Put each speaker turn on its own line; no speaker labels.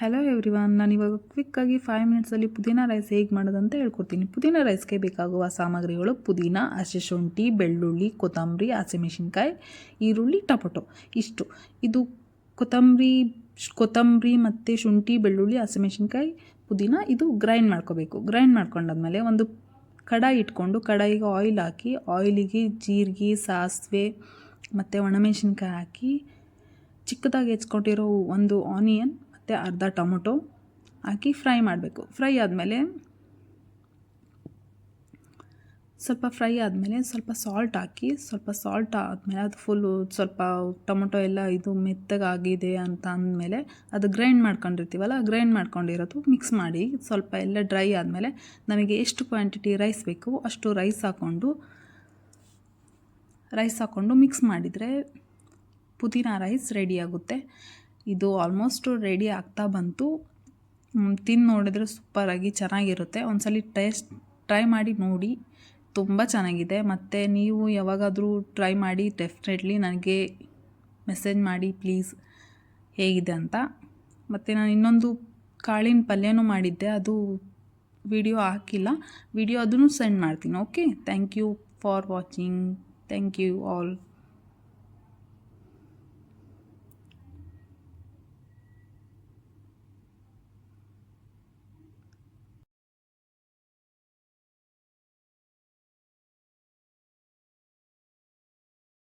Hello everyone, ನಾನಿವಾಗ ಕ್ವಿಕ್ಕಾಗಿ 5 ಮಿನಿಟ್ಸಲ್ಲಿ ಪುದೀನ rice ಹೇಗೆ ಮಾಡೋದಂತ ಹೇಳ್ಕೊಡ್ತೀನಿ. ಪುದೀನ ರೈಸ್ಗೆ ಬೇಕಾಗುವ ಸಾಮಗ್ರಿಗಳು: ಪುದೀನ, ಹಸಿ ಶುಂಠಿ, ಬೆಳ್ಳುಳ್ಳಿ, ಕೊತ್ತಂಬರಿ, ಹಸಿಮೆಣಸಿನ್ಕಾಯಿ, ಈರುಳ್ಳಿ, ಟೊಮೊಟೊ. ಇಷ್ಟು. ಇದು ಕೊತ್ತಂಬರಿ ಮತ್ತು ಶುಂಠಿ, ಬೆಳ್ಳುಳ್ಳಿ, ಹಸಿಮೆಣಸಿನ್ಕಾಯಿ, ಪುದೀನ ಇದು ಗ್ರೈಂಡ್ ಮಾಡ್ಕೋಬೇಕು. ಗ್ರೈಂಡ್ ಮಾಡ್ಕೊಂಡಾದ್ಮೇಲೆ ಒಂದು ಕಡಾಯಿ ಇಟ್ಕೊಂಡು ಕಡಾಯಿಗೆ ಆಯಿಲ್ ಹಾಕಿ, ಆಯಿಲಿಗೆ ಜೀರಿಗೆ, ಸಾಸಿವೆ ಮತ್ತು ಒಣಮೆಣಸಿನ್ಕಾಯಿ ಹಾಕಿ, ಚಿಕ್ಕದಾಗಿ ಹೆಚ್ಕೊಂಡಿರೋ ಒಂದು ಆನಿಯನ್ ಮತ್ತು ಅರ್ಧ ಟೊಮೊಟೊ ಹಾಕಿ ಫ್ರೈ ಮಾಡಬೇಕು. ಫ್ರೈ ಆದಮೇಲೆ ಸ್ವಲ್ಪ ಸಾಲ್ಟ್ ಹಾಕಿ, ಸಾಲ್ಟ್ ಆದಮೇಲೆ ಅದು ಫುಲ್ಲು ಸ್ವಲ್ಪ ಟೊಮೊಟೊ ಎಲ್ಲ ಇದು ಮೆತ್ತಗಾಗಿದೆ ಅಂತ ಅಂದಮೇಲೆ ಅದು ಗ್ರೈಂಡ್ ಮಾಡ್ಕೊಂಡಿರೋದು ಮಿಕ್ಸ್ ಮಾಡಿ, ಸ್ವಲ್ಪ ಎಲ್ಲ ಡ್ರೈ ಆದಮೇಲೆ ನಮಗೆ ಎಷ್ಟು ಕ್ವಾಂಟಿಟಿ ರೈಸ್ ಬೇಕು ಅಷ್ಟು ರೈಸ್ ಹಾಕ್ಕೊಂಡು ಮಿಕ್ಸ್ ಮಾಡಿದರೆ ಪುದೀನ ರೈಸ್ ರೆಡಿ ಆಗುತ್ತೆ. ಇದು ಆಲ್ಮೋಸ್ಟ್ ರೆಡಿ ಆಗ್ತಾ ಬಂತು. ತಿಂದು ನೋಡಿದ್ರೆ ಸೂಪರಾಗಿ ಚೆನ್ನಾಗಿರುತ್ತೆ. ಒಂದ್ಸಲಿ ಟ್ರೈ ಮಾಡಿ ನೋಡಿ, ತುಂಬ ಚೆನ್ನಾಗಿದೆ. ಮತ್ತು ನೀವು ಯಾವಾಗಾದರೂ ಟ್ರೈ ಮಾಡಿ ಡೆಫಿನೆಟ್ಲಿ ನನಗೆ ಮೆಸೇಜ್ ಮಾಡಿ ಪ್ಲೀಸ್ ಹೇಗಿದೆ ಅಂತ. ಮತ್ತು ನಾನು ಇನ್ನೊಂದು ಕಾಳಿನ ಪಲ್ಯನೂ ಮಾಡಿದ್ದೆ, ಅದು ವಿಡಿಯೋ ಹಾಕಿಲ್ಲ. ಅದನ್ನು ಸೆಂಡ್ ಮಾಡ್ತೀನಿ. Okay, thank you for watching. Thank you all.